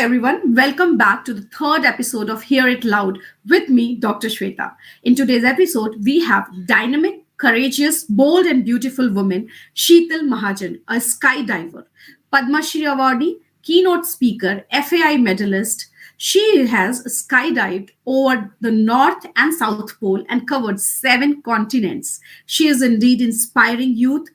everyone. Welcome back to the third episode of Hear It Loud with me, Dr. Shweta. In today's episode, we have dynamic, courageous, bold, and beautiful woman, Sheetal Mahajan, a skydiver, Padma Shri awardee, keynote speaker, FAI medalist. She has skydived over the North and South Pole and covered 7 continents. She is indeed inspiring youth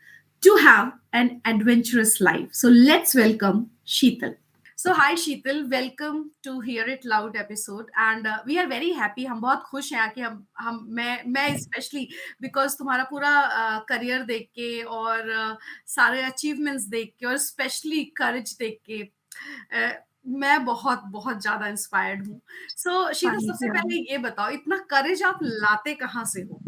to have an adventurous life. So let's welcome Sheetal. So hi Sheetal, welcome to hear it loud episode and we are very happy. हम बहुत खुश हैं कि मैं specially because तुम्हारा पूरा career देख के और सारे अचीवमेंट्स देख के और स्पेशली करेज देख के मैं बहुत बहुत ज्यादा इंस्पायर्ड हूँ. सो शीतल, सबसे पहले ये बताओ, इतना करेज आप लाते कहाँ से हो?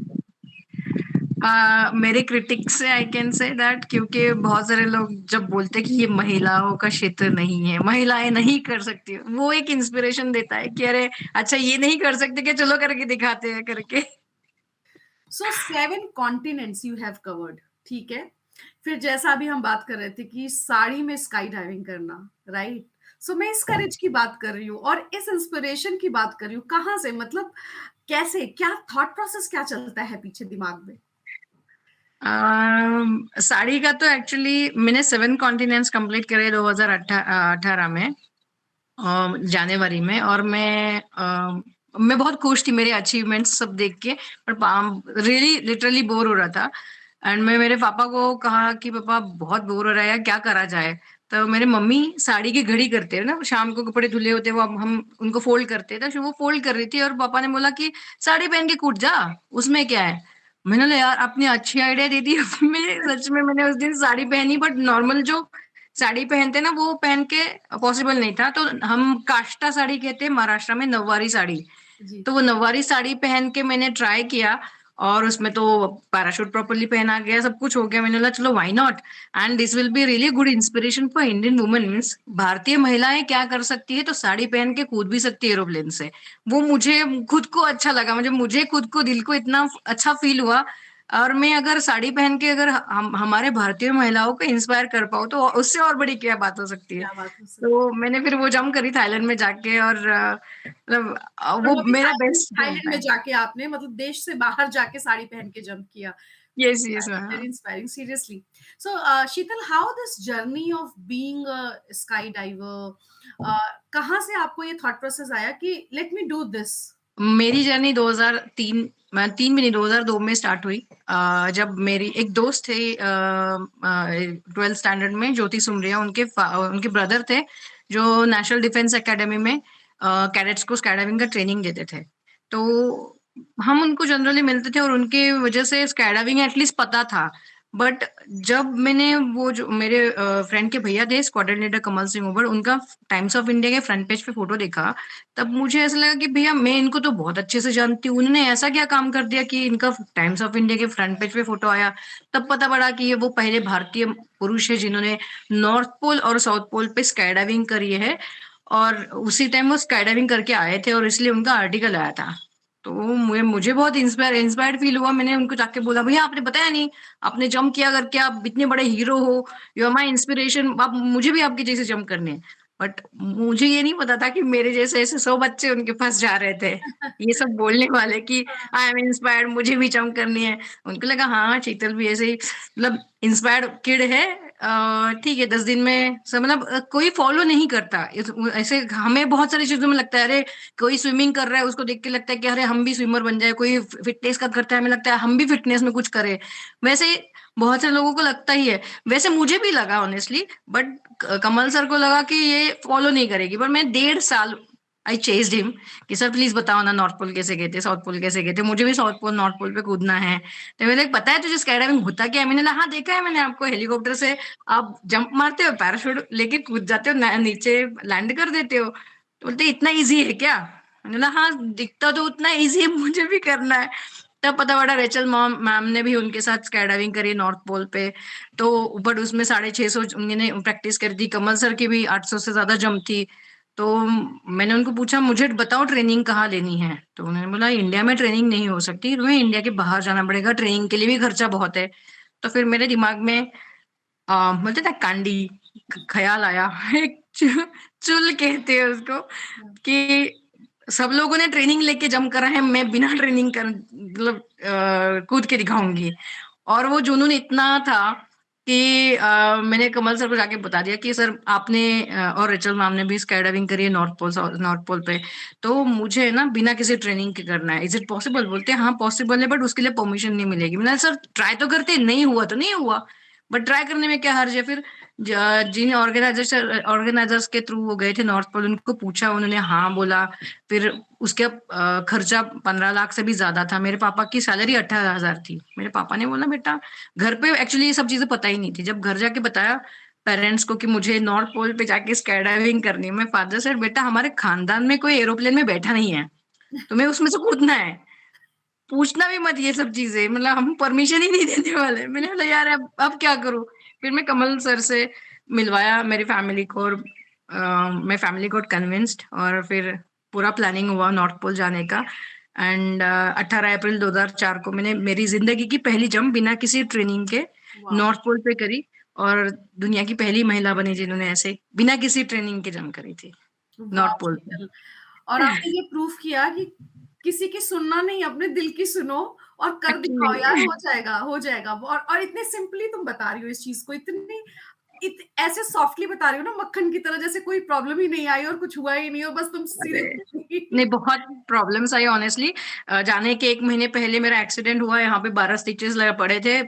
मेरे क्रिटिक्स से आई कैन से दैट, क्योंकि बहुत सारे लोग जब बोलते हैं कि ये महिलाओं का क्षेत्र नहीं है, महिलाएं नहीं कर सकती, वो एक इंस्पिरेशन देता है कि अरे अच्छा ये नहीं कर सकते, कि चलो करके दिखाते हैं करके. सो 7 कॉन्टिनेंट्स यू हैव कवर्ड, ठीक है. फिर जैसा अभी हम बात कर रहे थे कि साड़ी में स्काई डाइविंग करना, राइट. सो मैं इस करेज की बात कर रही हूँ और इस इंस्पिरेशन की बात कर रही हूँ. कहाँ से, मतलब कैसे, क्या थॉट प्रोसेस क्या चलता है पीछे दिमाग में? साड़ी का तो एक्चुअली मैंने 7 कॉन्टिनेंट्स कंप्लीट करे 2018 में, जनवरी में. और मैं बहुत खुश थी मेरे अचीवमेंट्स सब देख के, पर रियली लिटरली बोर हो रहा था. एंड मैं मेरे पापा को कहा कि पापा बहुत बोर हो रहा है यार, क्या करा जाए. तो मेरे मम्मी साड़ी की घड़ी करते हैं ना, शाम को कपड़े धुले होते हैं वो हम उनको फोल्ड करते हैं, तो वो फोल्ड कर रही थी और पापा ने बोला कि साड़ी पहन के कूद जा, उसमें क्या है. मैंने बोला यार आपने अच्छी आइडिया दे दी. मैं सच में मैंने उस दिन साड़ी पहनी, बट नॉर्मल जो साड़ी पहनते ना वो पहन के पॉसिबल नहीं था. तो हम काष्टा साड़ी कहते हैं महाराष्ट्र में, नववारी साड़ी. तो वो नववारी साड़ी पहन के मैंने ट्राई किया और उसमें तो पैराशूट प्रॉपरली पहना गया, सब कुछ हो गया. मैंने बोला चलो why not, and this will be really good inspiration for Indian women. Means भारतीय महिलाएं क्या कर सकती है, तो साड़ी पहन के कूद भी सकती है एरोप्लेन से. वो मुझे खुद को अच्छा लगा, मुझे खुद को दिल को इतना अच्छा फील हुआ. और मैं अगर साड़ी पहन के अगर हम हमारे भारतीय महिलाओं को इंस्पायर कर पाऊँ तो उससे और बड़ी क्या बात हो सकती है. तो मैंने फिर वो जंप करी थाईलैंड में जाके, और मतलब वो मेरा बेस्ट थाईलैंड में जाके आपने, मतलब देश से बाहर जाके साड़ी पहन के जंप किया. Yes, yes, Very inspiring, seriously. So, Sheetal, how this journey of being a skydiver, कहाँ से आपको ये thought process आया कि let me do this? मेरी जर्नी 2003 मैं 3 भी नहीं 2002 में स्टार्ट हुई. जब मेरी एक दोस्त थे 12th स्टैंडर्ड में, ज्योति सुमरिया, उनके ब्रदर थे जो नेशनल डिफेंस एकेडमी में कैडेट्स को स्काईडाइविंग का ट्रेनिंग देते थे. तो हम उनको जनरली मिलते थे और उनके वजह से स्काईडाइविंग एटलीस्ट पता था. बट जब मैंने वो जो मेरे फ्रेंड के भैया थे स्क्वाड्रन लीडर कमल सिंह ओबर, उनका टाइम्स ऑफ इंडिया के फ्रंट पेज पे फोटो देखा, तब मुझे ऐसा लगा कि भैया मैं इनको तो बहुत अच्छे से जानती हूँ, उन्होंने ऐसा क्या काम कर दिया कि इनका टाइम्स ऑफ इंडिया के फ्रंट पेज पे फोटो आया. तब पता पड़ा कि ये वो पहले भारतीय पुरुष है जिन्होंने नॉर्थ पोल और साउथ पोल पे स्काई डाइविंग करी है. और उसी टाइम वो स्काई डाइविंग करके आए थे और इसलिए उनका आर्टिकल आया था. तो मुझे बहुत इंस्पायर्ड फील हुआ. मैंने उनको जाके बोला भैया आपने बताया नहीं, आपने जंप किया करके, आप इतने बड़े हीरो हो, यू आर माई इंस्पिरेशन, आप मुझे भी आपके जैसे जंप करने हैं. बट मुझे ये नहीं पता था कि मेरे जैसे ऐसे 100 बच्चे उनके पास जा रहे थे ये सब बोलने वाले कि आई एम इंस्पायर्ड, मुझे भी जंप करनी है. उनको लगा हाँ शीतल भी ऐसे ही मतलब इंस्पायर्ड किड है. ठीक है 10 दिन में सब, मतलब कोई फॉलो नहीं करता ऐसे. हमें बहुत सारी चीजों में लगता है अरे कोई स्विमिंग कर रहा है उसको देख के लगता है कि अरे हम भी स्विमर बन जाए, कोई फिटनेस का करता है हमें लगता है हम भी फिटनेस में कुछ करें. वैसे बहुत से लोगों को लगता ही है, वैसे मुझे भी लगा ऑनेस्टली. बट कमल सर को लगा कि ये फॉलो नहीं करेगी. पर मैं 1.5 साल आई चेस्ड हिम कि सर प्लीज बताओ ना, नॉर्थ पोल कैसे गए थे, साउथ पोल कैसे गए थे, मुझे भी साउथ पोल नॉर्थ पोल पे कूदना है. तो मैंने पता है तुझे स्काई डाइविंग होता क्या है. मैंने कहा हाँ देखा है मैंने आपको, हेलीकॉप्टर से आप जंप मारते हो, पैराशूट लेके कूद जाते हो, नीचे लैंड कर देते हो. तो बोलते इतना ईजी है क्या. मैंने कहा हाँ दिखता तो उतना ईजी है, मुझे भी करना है. तब पता पड़ा रेचल मैम ने भी उनके साथ स्काई डाइविंग करी नॉर्थ पोल पे. तो बट उसमें 650 उन्होंने प्रैक्टिस करी थी. कमल सर की भी 800 से ज्यादा जंप थी. तो मैंने उनको पूछा मुझे बताओ ट्रेनिंग कहाँ लेनी है. तो उन्होंने बोला इंडिया में ट्रेनिंग नहीं हो सकती, तुम्हें इंडिया के बाहर जाना पड़ेगा, ट्रेनिंग के लिए भी खर्चा बहुत है. तो फिर मेरे दिमाग में बोलते ना कांडी ख्याल आया एक चु चुल कहते हैं उसको कि सब लोगों ने ट्रेनिंग लेके जंप करा है, मैं बिना ट्रेनिंग कर मतलब कूद के दिखाऊँगी। और वो जुनून इतना था कि मैंने कमल सर को जाके बता दिया कि सर आपने और रेचल मैम ने भी स्काई डाइविंग करी है नॉर्थ पोल पे, तो मुझे ना बिना किसी ट्रेनिंग के करना है। Is it possible? बोलते हैं हाँ पॉसिबल है, बट उसके लिए परमिशन नहीं मिलेगी। मैंने कहा सर ट्राई तो करते, नहीं हुआ तो नहीं हुआ, बट ट्राई करने में क्या हर्ज है? फिर जिन ऑर्गेनाइजर्स के थ्रू वो गए थे नॉर्थ पोल, उनको पूछा, उन्होंने हाँ बोला। फिर उसके खर्चा 15 लाख से भी ज्यादा था। मेरे पापा की सैलरी 18,000 थी। मेरे पापा ने बोला बेटा, घर पे एक्चुअली ये सब चीजें पता ही नहीं थी। जब घर जाके बताया पेरेंट्स को कि मुझे नॉर्थ पोल पे जाके स्काई डाइविंग करनी है, मैं फादर से, बेटा हमारे खानदान में कोई एरोप्लेन में बैठा नहीं है, तुम्हें उसमें से कूदना है, पूछना भी मत ये सब चीजें, मतलब हम परमिशन ही नहीं देने वाले। मैंने बोला यार अब क्या करूं? फिर मैं कमल सर से मिलवाया मेरी फैमिली को, और मैं फैमिली को कन्विंस्ड, और फिर पूरा प्लानिंग हुआ नॉर्थ पोल जाने का। एंड 18 अप्रैल 2004 को मैंने मेरी जिंदगी की पहली जंप बिना किसी ट्रेनिंग के वाह, नॉर्थ पोल पे करी, और दुनिया की पहली महिला बनी जिन्होंने ऐसे बिना किसी ट्रेनिंग के जंप करी थी वाह नॉर्थ पोल पे। शीतल। और आपने ये प्रूफ किया कि किसी की सुनना नहीं, अपने दिल की सुनो और कर दिखाओ यार, एक्चुअली हो जाएगा, हो जाएगा। और इतने सिंपली तुम बता रही हो इस चीज को, इतनी ऐसे सॉफ्टली बता रही हो ना, मक्खन की तरह, जैसे कोई प्रॉब्लम ही नहीं आई और कुछ हुआ ही नहीं, और बस तुम अरे सीरियसली। नहीं, बहुत प्रॉब्लम्स आई ऑनेस्टली। जाने के 1 महीने पहले मेरा एक्सीडेंट हुआ, यहाँ पे 12 स्टिचेस पड़े थे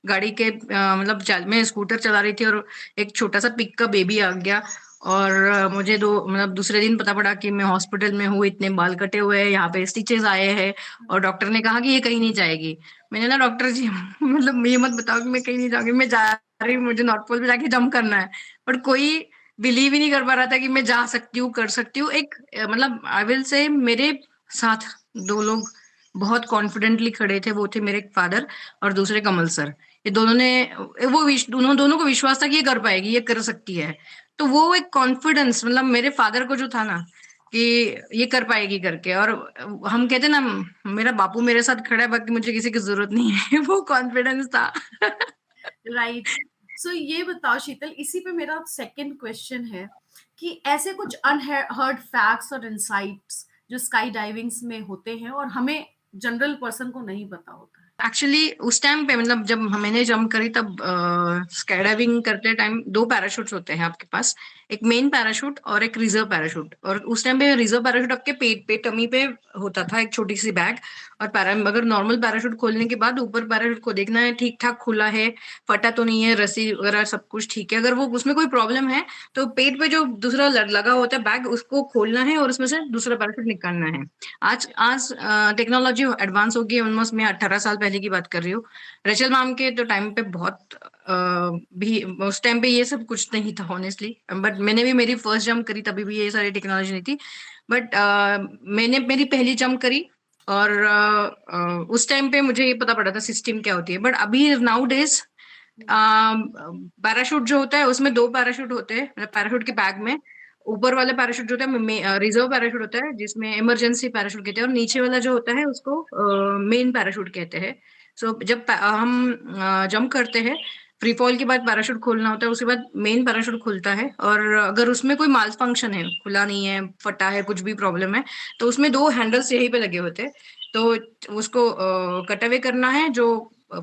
गाड़ी के। मतलब मैं स्कूटर चला रही थी, और एक छोटा सा पिक का बेबी आ गया। और मुझे मतलब दूसरे दिन पता पड़ा कि मैं हॉस्पिटल में हूँ, इतने बाल कटे हुए हैं, यहाँ पे स्टिचेस आए हैं, और डॉक्टर ने कहा कि ये कहीं नहीं जाएगी। मैंने ना डॉक्टर जी मतलब ये मत बताओ कि मैं कहीं नहीं जाऊंगी, मैं जा रही हूँ, मुझे नॉर्थ पोल पे जाके जंप करना है। बट कोई बिलीव ही नहीं कर पा रहा था कि मैं जा सकती हूँ, कर सकती हूँ। एक मतलब आई विल से मेरे साथ 2 लोग बहुत कॉन्फिडेंटली खड़े थे, वो थे मेरे फादर और दूसरे कमल सर। ये दोनों ने दोनों को विश्वास था कि ये कर पाएगी, ये कर सकती है। तो वो एक कॉन्फिडेंस, मतलब मेरे फादर को जो था ना कि ये कर पाएगी करके, और हम कहते ना मेरा बापू मेरे साथ खड़ा है, बाकी मुझे किसी की जरूरत नहीं है वो कॉन्फिडेंस था। राइट। सो ये बताओ शीतल, इसी पे मेरा सेकंड क्वेश्चन है कि ऐसे कुछ अनहर्ड फैक्ट्स और इंसाइट्स जो स्काई डाइविंग्स में होते हैं और हमें जनरल पर्सन को नहीं पता होता है। एक्चुअली उस टाइम पे मतलब जब मैंने जंप करी तब स्काई डाइविंग करते टाइम 2 पैराशूट्स होते हैं आपके पास, एक मेन पैराशूट और एक रिजर्व पैराशूट। और उस टाइम पे रिजर्व पैराशूट आपके पेट पे, टमी पे होता था, एक छोटी सी बैग। और अगर नॉर्मल पैराशूट खोलने के बाद ऊपर पैराशूट को देखना है ठीक ठाक खुला है, फटा तो नहीं है, रस्सी वगैरह सब कुछ ठीक है। अगर वो उसमें कोई प्रॉब्लम है तो पेट पे जो दूसरा लगा होता है बैग, उसको खोलना है और उसमें से दूसरा पैराशूट निकालना है। आज आज टेक्नोलॉजी एडवांस हो गई, ऑलमोस्ट मैं 18 साल पहले की बात कर रही हूँ। रेचल मैम के तो टाइम पे बहुत भी उस टाइम पे ये सब कुछ नहीं था ऑनेस्टली, बट मैंने भी मेरी फर्स्ट जंप करी तभी भी ये सारी टेक्नोलॉजी नहीं थी। बट मैंने मेरी पहली जंप करी, और उस टाइम पे मुझे ये पता पड़ा था सिस्टम क्या होती है। बट अभी नाउ डेज पैराशूट जो होता है उसमें 2 पैराशूट होते हैं, मतलब पैराशूट के बैग में ऊपर वाला पैराशूट जो होता है रिजर्व पैराशूट होता है, जिसमें इमरजेंसी पैराशूट कहते हैं, और नीचे वाला जो होता है उसको मेन पैराशूट कहते हैं। सो जब हम जंप करते हैं, फ्री फॉल के बाद पैराशूट खोलना होता है, उसके बाद मेन पैराशूट खुलता है। और अगर उसमें कोई माल फंक्शन है, खुला नहीं है, फटा है, कुछ भी प्रॉब्लम है, तो उसमें 2 हैंडल्स यहीं पे लगे होते हैं। तो उसको कट अवे करना है जो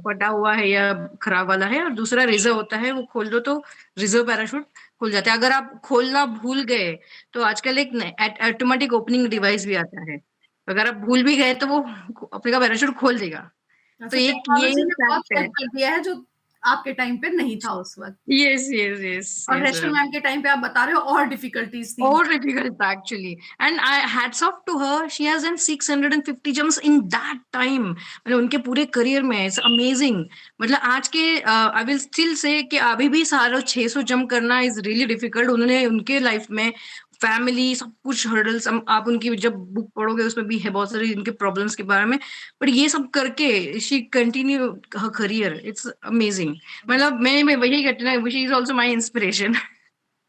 फटा हुआ है या खराब वाला है, और दूसरा रिजर्व होता है, वो खोल दो तो रिजर्व पैराशूट खुल जाता है। अगर आप खोलना भूल गए तो आजकल एक ऑटोमेटिक ओपनिंग डिवाइस भी आता है, तो अगर आप भूल भी गए तो वो अपने का पैराशूट खोल देगा। तो अच्छा, एक ये टेक्नोलॉजी ने बहुत फैक्ट है। हेल्प कर दिया है जो आपके टाइम पे नहीं था उस वक्त। यस यस यस और यस। रेशल मैम के टाइम पे आप बता रहे हो और डिफिकल्टीज थी। More difficult actually, and I hats off to her. She has done 650 jumps in that time. मतलब उनके पूरे करियर में इट्स अमेजिंग। मतलब आज के आई विल स्टिल से कि अभी भी सारा 600 जंप करना इज रियली डिफिकल्ट। उन्होंने उनके लाइफ में फैमिली सब कुछ हर्डल्स, आप उनकी जब बुक पढ़ोगे उसमें भी है बहुत सारी उनके प्रॉब्लम्स के बारे में, बट ये सब करके she continue her career. It's amazing. मतलब मैं वही कहती हूँ, she is also my inspiration.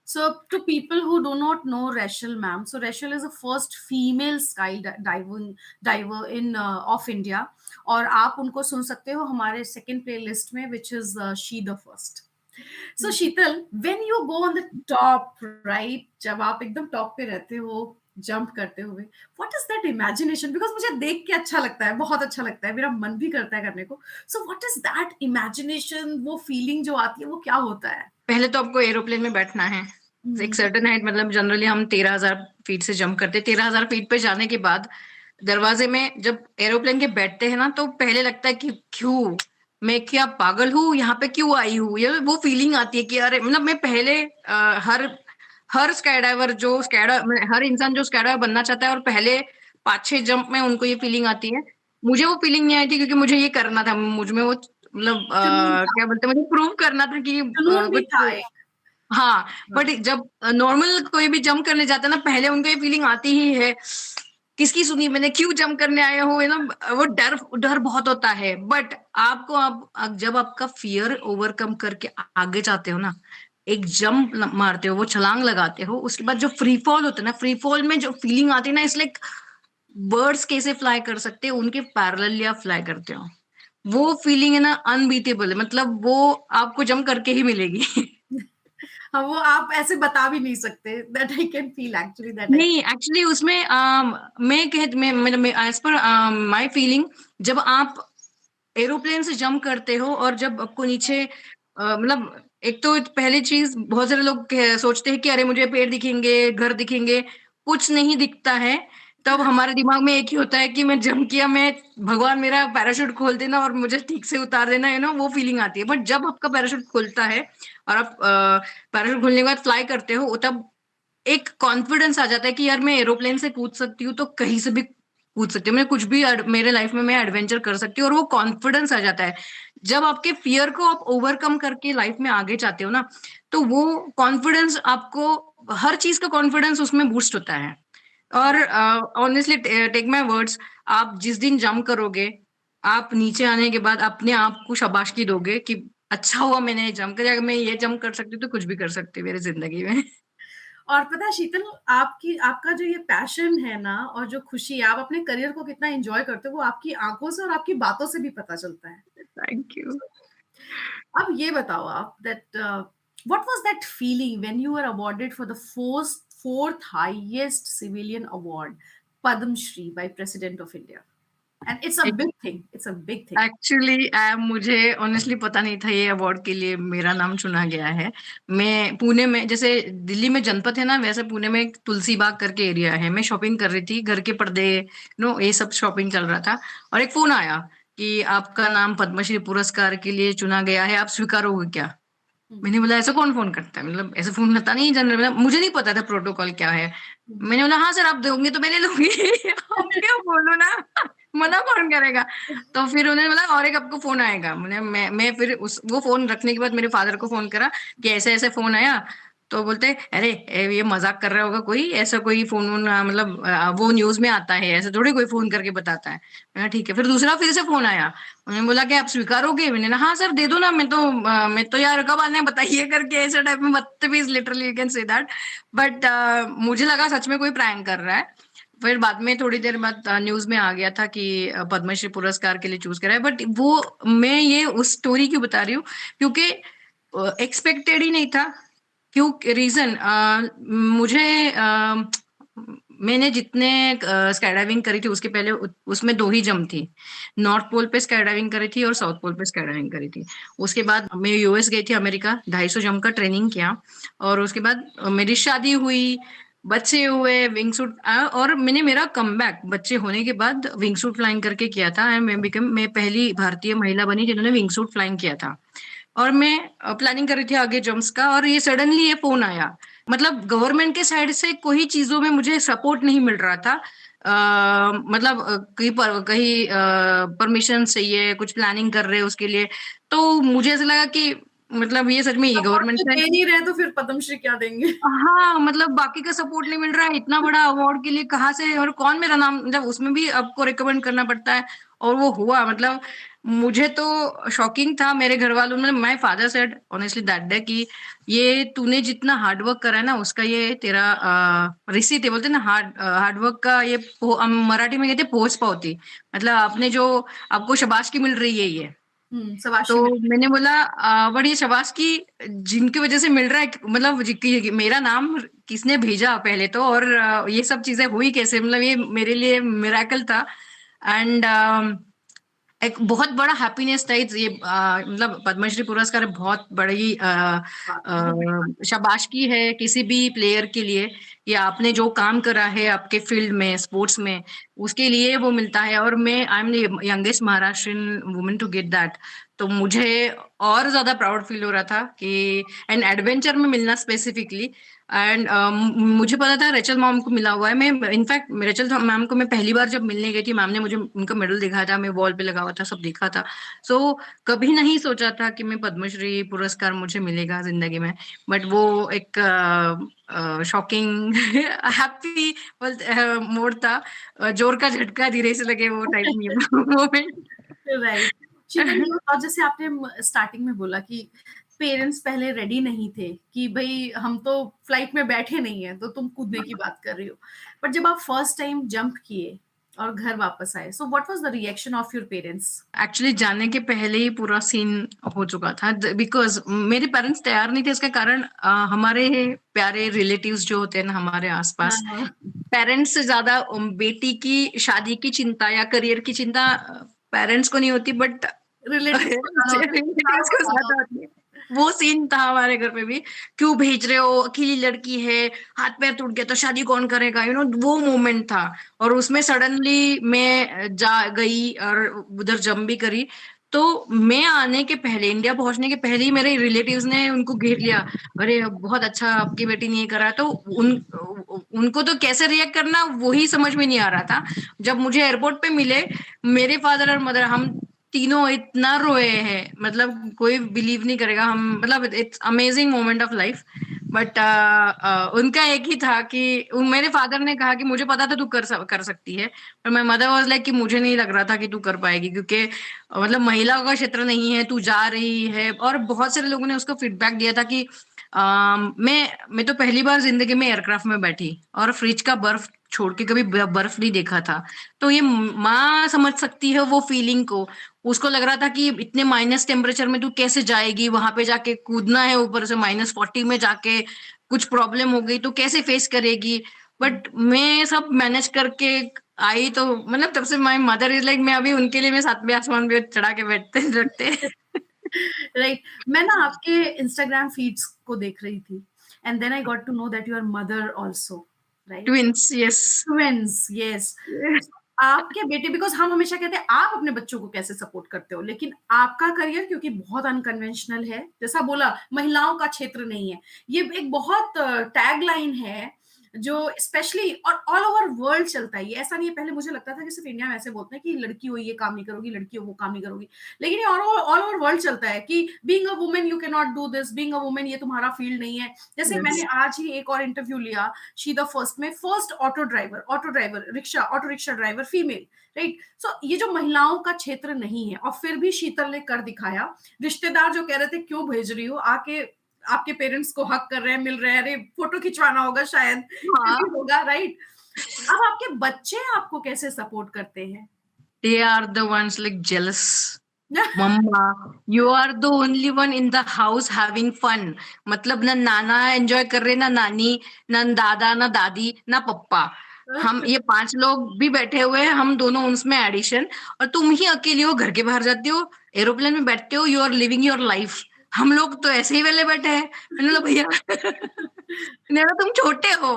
So, to people who do not know Rachel, ma'am, so Rachel is the first female diver in of India, और आप उनको सुन सकते हो हमारे सेकंड प्लेलिस्ट में, which is She the First. So Sheetal, when you go on the top, right? जब आप एकदम टॉप पे रहते हो, जंप करते हुए, what is that imagination? Because मुझे देख के अच्छा लगता है, बहुत अच्छा लगता है, मेरा मन भी करता है करने को. So what is that imagination? वो फीलिंग जो आती है, वो क्या होता है? पहले तो आपको एरोप्लेन में बैठना है। एक सर्टेन हाइट, मतलब जनरली हम 13,000 फीट से जंप करते हैं। 13,000 फीट पे जाने के बाद दरवाजे में जब एरोप्लेन के बैठते हैं ना, तो पहले लगता है कि क्यों मैं क्या पागल हूँ, यहाँ पे क्यों आई हूँ। ये वो फीलिंग आती है कि अरे, मतलब मैं पहले हर हर स्काई डाइवर जो हर इंसान जो स्काई डाइवर बनना चाहता है और पहले 5-6 जंप में उनको ये फीलिंग आती है। मुझे वो फीलिंग नहीं आई थी क्योंकि मुझे ये करना था। मुझ में वो, मतलब जुनून था, क्या बोलते हैं, मुझे प्रूव करना था कि जुनून भी था कुछ। एक. हाँ, हाँ. बट जब नॉर्मल कोई भी जंप करने जाता है ना, पहले उनको ये फीलिंग आती ही है, किसकी सुनी मैंने, क्यों जंप करने आए हो, है ना। वो डर डर बहुत होता है। बट आपको जब आपका फियर ओवरकम करके आगे जाते हो ना, एक जंप मारते हो, वो छलांग लगाते हो, उसके बाद जो फ्री फॉल होता है ना, फ्री फॉल में जो फीलिंग आती है ना, इट्स लाइक बर्ड्स कैसे फ्लाई कर सकते हैं उनके पैरेलली आप फ्लाई करते हो। वो फीलिंग है ना, अनबीटेबल है। मतलब वो आपको जंप करके ही मिलेगी। हाँ, वो आप ऐसे बता भी नहीं सकते. That I can feel actually that I. नहीं, एक्चुअली उसमें मैं एज पर माय फीलिंग, जब आप एरोप्लेन से जंप करते हो और जब आपको नीचे मतलब, एक तो पहली चीज, बहुत सारे लोग सोचते हैं कि अरे मुझे पेड़ दिखेंगे, घर दिखेंगे, कुछ नहीं दिखता है। तब हमारे दिमाग में एक ही होता है कि मैं जंप किया, मैं भगवान मेरा पैराशूट खोल देना और मुझे ठीक से उतार देना, है ना, वो फीलिंग आती है। बट जब आपका पैराशूट खुलता है और आप पैराशूट खुलने के बाद फ्लाई करते हो, तब एक कॉन्फिडेंस आ जाता है कि यार मैं एरोप्लेन से कूद सकती हूँ तो कहीं से भी कूद सकती हूँ, मैं कुछ भी मेरे लाइफ में मैं एडवेंचर कर सकती हूँ, और वो कॉन्फिडेंस आ जाता है। जब आपके फियर को आप ओवरकम करके लाइफ में आगे जाते हो ना, तो वो कॉन्फिडेंस आपको, हर चीज का कॉन्फिडेंस उसमें बूस्ट होता है। और ऑनेस्टली टेक माय वर्ड्स, आप जिस दिन जंप करोगे, आप नीचे आने के बाद अपने आप को शाबाशी दोगे कि अच्छा हुआ मैंने जंप किया, अगर मैं ये जंप कर सकती हूँ तो कुछ भी कर सकती हूँ मेरी जिंदगी में। और पता है शीतल, आपकी आपका जो ये पैशन है ना, और जो खुशी आप अपने करियर को कितना एंजॉय करते हो, वो आपकी आंखों से और आपकी बातों से भी पता चलता है. Thank you. अब ये बताओ आप that what was that feeling when you were awarded for the fourth highest civilian award, Padma Shri, by President of India? And it's a big thing. It's a big thing. Actually मुझे honestly पता नहीं था ये award के लिए मेरा नाम चुना गया है। मैं पुणे में, जैसे दिल्ली में जनपद है ना, वैसे पुणे में एक तुलसी बाग करके एरिया है। मैं शॉपिंग कर रही थी, घर के पर्दे, ये सब शॉपिंग चल रहा था, और एक फोन आया कि आपका नाम पद्मश्री पुरस्कार के लिए चुना गया है, आप स्वीकारोगे क्या। हम्म. मैंने बोला ऐसा कौन फोन करता है, मतलब ऐसे फोन आता नहीं जनरल, मतलब मुझे नहीं पता था प्रोटोकॉल क्या है। मैंने बोला हाँ सर, आप दोगे तो मैं ले लूंगी। अब क्या बोलूं ना, मना कौन करेगा। तो फिर उन्होंने बोला और एक आपको फोन आएगा। मैं फिर उस वो फोन रखने के बाद मेरे फादर को फोन करा कि ऐसे ऐसे फोन आया। तो बोलते अरे ये मजाक कर रहा होगा कोई, ऐसा कोई फोन वोन, मतलब वो न्यूज में आता है, ऐसे थोड़ी कोई फोन करके बताता है। मैंने ठीक है। फिर दूसरा फिर से फोन आया, उन्होंने बोला कि आप स्वीकारोगे। मैंने कहा हाँ सर दे दो ना, मैं तो यार कब आना है बताइए करके, ऐसे टाइप में बदतमीज, literally you can say that. But मुझे लगा सच में कोई प्रैंक कर रहा है। फिर बाद में थोड़ी देर बाद न्यूज में आ गया था कि पद्मश्री पुरस्कार के लिए चूज करा है। बट वो, मैं ये उस स्टोरी क्यों बता रही हूँ, क्योंकि एक्सपेक्टेड ही नहीं था। क्यों, रीजन, मुझे मैंने जितने स्काई डाइविंग करी थी उसके पहले उसमें दो ही जंप थी। नॉर्थ पोल पे स्काई डाइविंग करी थी और साउथ पोल पे स्काई डाइविंग करी थी। उसके बाद मैं यूएस गई थी, अमेरिका, 250 जंप का ट्रेनिंग किया। और उसके बाद मेरी शादी हुई, बच्चे हुए, विंग सूट, और मैंने मेरा कमबैक बच्चे होने के बाद विंग सूट फ्लाइंग करके किया था। एंड मैं पहली भारतीय महिला बनी जिन्होंने विंग सूट फ्लाइंग किया था। और मैं प्लानिंग कर रही थी आगे जंप्स का, और ये सडनली ये फोन आया। मतलब गवर्नमेंट के साइड से कोई चीजों में मुझे सपोर्ट नहीं मिल रहा था। मतलब कहीं परमिशन चाहिए, कुछ प्लानिंग कर रहे हैं उसके लिए। तो मुझे ऐसा लगा कि मतलब ये सच में ये सपोर्ट गवर्नमेंट तो से, दे नहीं रहे तो फिर पद्मश्री क्या देंगे? हाँ, मतलब बाकी का सपोर्ट नहीं मिल रहा है, इतना बड़ा अवार्ड के लिए कहाँ से और कौन मेरा नाम, मतलब उसमें भी आपको रिकमेंड करना पड़ता है। और वो हुआ, मतलब मुझे तो शॉकिंग था। मेरे घर वालों ने, my father said honestly that day कि ये तूने जितना हार्डवर्क करा है ना, उसका ये तेरा रिसीट है, बोलते हैं ना, हार्डवर्क का ये हम मराठी में कहते हैं पोच पावती। मतलब आपने जो, आपको शाबाशी मिल रही है ये। शाबाशी तो मिली। मैंने बोला बट ये शाबाश की जिनकी वजह से मिल रहा है, मतलब मेरा नाम किसने भेजा पहले तो, और ये सब चीजें हुई कैसे, मतलब ये मेरे लिए मिरेकल था। एंड एक बहुत बड़ा हैप्पीनेस था ये मतलब पद्मश्री पुरस्कार बहुत बड़ी शाबाशी है किसी भी प्लेयर के लिए, या आपने जो काम करा है आपके फील्ड में स्पोर्ट्स में, उसके लिए वो मिलता है। और मैं I am the youngest Maharashtrian woman to get that. तो मुझे और ज्यादा प्राउड फील हो रहा था कि एंड एडवेंचर में मिलना स्पेसिफिकली। एंड मुझे पता था रेचल मैम को मिला हुआ है। मैं इनफैक्ट रेचल मैम को मैं पहली बार जब मिलने गई थी, मैम ने मुझे उनका मेडल दिखाया था, मैं वॉल पे लगा हुआ था, सब देखा था। सो कभी नहीं सोचा था कि मैं पद्मश्री पुरस्कार मुझे मिलेगा जिंदगी में। बट वो एक शॉकिंग हैप्पी मोड था, जोर का झटका धीरे से लगे वो टाइप मोमेंट। राइट। शीतल जी, और जैसे आपने स्टार्टिंग में बोला कि पेरेंट्स पहले रेडी नहीं थे कि भाई हम तो फ्लाइट में बैठे नहीं है तो तुम कूदने की बात कर रही हो, बट जब आप फर्स्ट टाइम जंप किए और घर वापस आए, so what was the reaction of your parents? Actually जाने के पहले ही पूरा सीन हो चुका था, बिकॉज मेरे पेरेंट्स तैयार नहीं थे। इसका कारण हमारे प्यारे रिलेटिव्स जो होते हैं ना हमारे आसपास, हाँ, पेरेंट्स से ज्यादा बेटी की शादी की चिंता या करियर की चिंता पेरेंट्स को नहीं होती, बट रिलेटिव्स को ज्यादा होता रिलेटिव्स को ज्यादा है। होती है। वो सीन था हमारे घर पे भी, क्यों भेज रहे हो, अकेली लड़की है, हाथ पैर टूट गया तो शादी कौन करेगा, वो मोमेंट था। और उसमें सडनली मैं जा गई और उधर जंप भी करी। तो मैं आने के पहले, इंडिया पहुंचने के पहले ही मेरे रिलेटिव्स ने उनको घेर लिया। अरे बहुत अच्छा, आपकी बेटी ने ये करा। तो उनको तो कैसे रिएक्ट करना वही समझ में नहीं आ रहा था। जब मुझे एयरपोर्ट पे मिले मेरे फादर और मदर, हम तीनों इतना रोए हैं, मतलब कोई बिलीव नहीं करेगा। हम मतलब it's amazing moment of life. But उनका एक ही था कि मेरे फादर ने कहा कि मुझे पता था तू कर सकती है, पर मैं मदर वाज लाइक कि मुझे नहीं लग रहा था कि तू कर पाएगी, क्योंकि मतलब महिलाओं का क्षेत्र नहीं है, तू जा रही है। और बहुत सारे लोगों ने उसको फीडबैक दिया था कि मैं तो पहली बार जिंदगी में एयरक्राफ्ट में बैठी और फ्रिज का बर्फ छोड़ के कभी बर्फ नहीं देखा था। तो ये माँ समझ सकती है वो फीलिंग को। उसको लग रहा था कि इतने माइनस टेम्परेचर में तू कैसे जाएगी, वहां पे जाके कूदना है ऊपर से -40 में जाके, कुछ प्रॉब्लम हो गई तो कैसे फेस करेगी। बट मैं सब मैनेज करके आई। तो मतलब तब से माई मदर इज लाइक, मैं अभी उनके लिए मैं 7वें आसमान पे चढ़ा के बैठते रखते। राइट। मैं ना आपके इंस्टाग्राम फीड्स को देख रही थी, and then I got to know that you are mother also, right? Twins, yes. Twins, yes. आपके बेटे, बिकॉज़ हम हमेशा कहते हैं आप अपने बच्चों को कैसे सपोर्ट करते हो, लेकिन आपका करियर क्योंकि बहुत अनकन्वेंशनल है, जैसा बोला महिलाओं का क्षेत्र नहीं है, ये एक बहुत टैगलाइन है जो स्पेशली और ऑल ओवर वर्ल्ड चलता है। ये ऐसा नहीं है, पहले मुझे लगता था कि सिर्फ इंडिया में ऐसे बोलते हैं कि लड़की हो ये काम नहीं करोगी, लड़की हो वो काम नहीं करोगी, लेकिन ये ऑल ओवर वर्ल्ड चलता है कि being a woman you can not do this, being a woman ये तुम्हारा फील्ड नहीं है। जैसे मैंने यस। आज ही एक और इंटरव्यू लिया, शी द फर्स्ट में, first auto driver, auto rickshaw driver female, right? So ये जो महिलाओं का क्षेत्र नहीं है, और फिर भी शीतल ने कर दिखाया। रिश्तेदार जो कह रहे थे क्यों भेज रही हो, आके आपके पेरेंट्स को हक कर रहे हैं, मिल रहे हैं, अरे फोटो खिंचवाना होगा शायद, हाँ, भी होगा, राइट? अब आपके बच्चे आपको कैसे सपोर्ट करते हैं? they are the ones like jealous. मम्मा, you are the only one in the house having fun. मतलब ना नाना एंजॉय कर रहे, ना नानी, ना दादा, ना दादी, ना पप्पा। हम ये 5 लोग भी बैठे हुए हैं, हम दोनों उसमें एडिशन। और तुम ही अकेली हो, घर के बाहर जाती हो, एरोप्लेन में बैठते हो, you are living your life. हम लोग तो ऐसे ही वेले बैठे हैं। मैंने बोला भैया मैंने बोला तुम छोटे हो।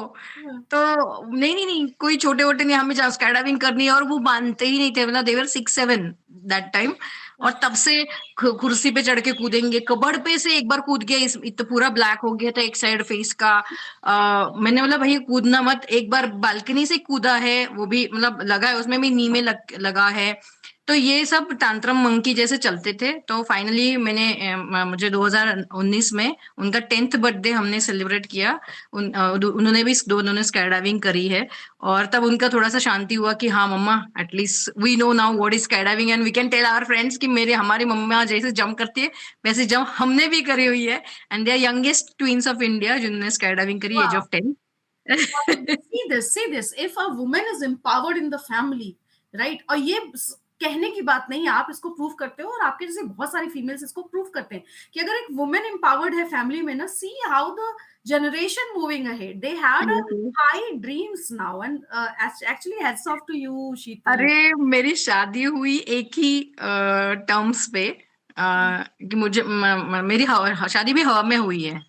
तो नहीं नहीं नहीं, कोई छोटे वोटे नहीं, हमें स्काई डाइविंग करनी है। और वो मानते ही नहीं थे, मतलब देवर 6-7 दैट टाइम। और तब से कुर्सी पे चढ़ के कूदेंगे, कबड़ पे से एक बार कूद गया, तो पूरा ब्लैक हो गया था एक साइड फेस का। मैंने बोला भाई कूदना मत। एक बार बालकनी से कूदा है, वो भी मतलब लगा है, उसमें भी नी में लगा है। तो ये सब टांट्रम मंकी जैसे चलते थे। तो फाइनली मुझे 2019 में उनका 10th बर्थडे हमने सेलिब्रेट किया। उन्होंने भी दोनों ने स्काई डाइविंग करी है। और तब उनका थोड़ा सा शांति हुआ कि हाँ mamma, at least we know now what is sky diving and we can tell our friends कि हमारी मम्मा जैसे जंप करती है वैसे जंप हमने भी करी हुई है। And they are youngest twins of India जिन्होंने स्काई डाइविंग करी as of 10। See this, if a woman is empowered in the family, right? और ये कहने की बात नहीं है, आप इसको प्रूव करते हो और आपके जैसे बहुत सारी फीमेल्स इसको प्रूव करते हैं कि अगर एक वुमेन एम्पावर्ड है फैमिली में ना, see how the generation moving ahead, they had a high dreams now and actually hats off to you Sheetal. अरे मेरी शादी हुई एक ही टर्म्स पे, कि मुझे मेरी शादी भी हवा में हुई है।